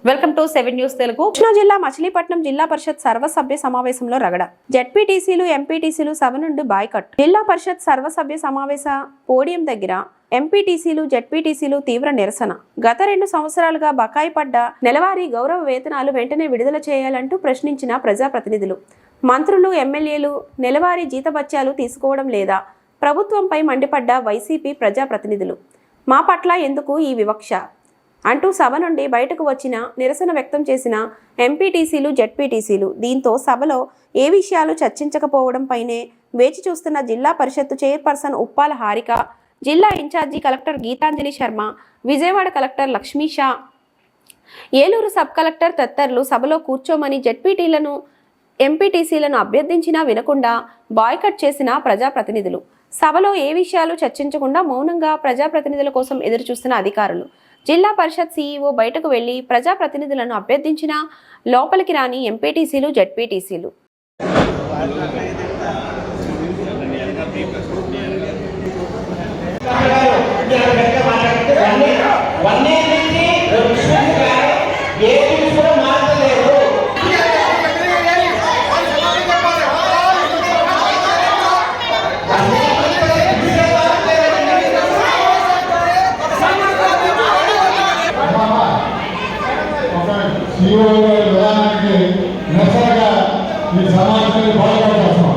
Welcome to 7 news Telugu. Krishna జిల్లా మచిలీపట్నం జిల్లా పరిషత్ సర్వసభ్య సమావేశంలో రగడ. జెడ్పీటీసీలు ఎంపీటీసీలు సభ నుండి బాయ్కట్. జిల్లా పరిషత్ సర్వసభ్య సమావేశ పోడియం దగ్గర ఎంపీటీసీలు జెడ్పీటీసీలు తీవ్ర నిరసన. గత 2 సంవత్సరాలుగా బకాయి పడ్డ నెలవారీ గౌరవ వేతనాలు వెంటనే విడుదల చేయాలంటూ ప్రశ్నించిన ప్రజాప్రతినిధులు, మంత్రులు, ఎమ్మెల్యేలు నెలవారీ జీతభత్యాలు తీసుకోవడం లేదా? ప్రభుత్వంపై మండిపడ్డ వైసీపీ ప్రజాప్రతినిధులు, మా పట్ల ఎందుకు ఈ వివక్ష అంటూ సభ నుండి బయటకు వచ్చిన నిరసన వ్యక్తం చేసిన ఎంపీటీసీలు జెడ్పీటీసీలు. దీంతో సభలో ఏ విషయాలు చర్చించకపోవడంపైనే వేచి చూస్తున్న జిల్లా పరిషత్తు చైర్పర్సన్ ఉప్పాల హారిక, జిల్లా incharge collector Geetanjali Sharma, Vijayawada collector Lakshmisha, Eluru sub collector తదితరులు సభలో కూర్చోమని జెడ్పీటీలను ఎంపీటీసీలను అభ్యర్థించినా వినకుండా బాయ్కట్ చేసిన ప్రజాప్రతినిధులు. సభలో ఏ విషయాలు చర్చించకుండా మౌనంగా ప్రజాప్రతినిధుల కోసం ఎదురు చూస్తున్న అధికారులు. జిల్లా పరిషత్ సీఈఓ బయటకు వెళ్లి ప్రజాప్రతినిధులను అభ్యర్థించిన లోపలికి రాని ఎంపీటీసీలు జెడ్పీటీసీలు. విధానానికి నిరసనగా ఈ సమాజాన్ని బాధపడుతున్నాం.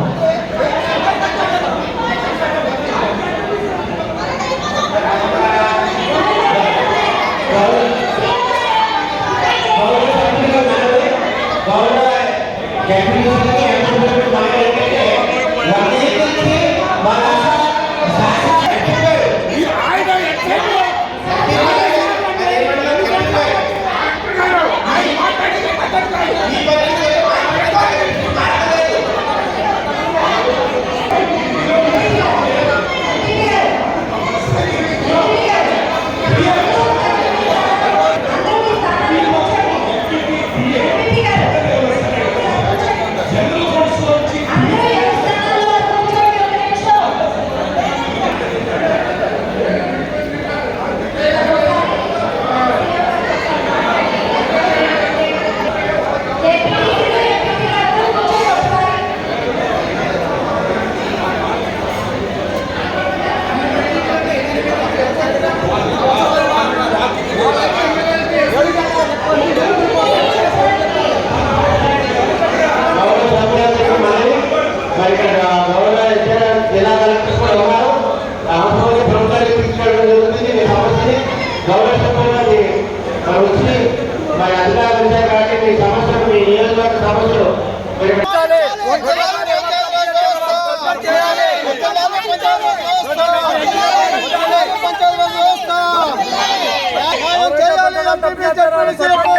పంచాయతీ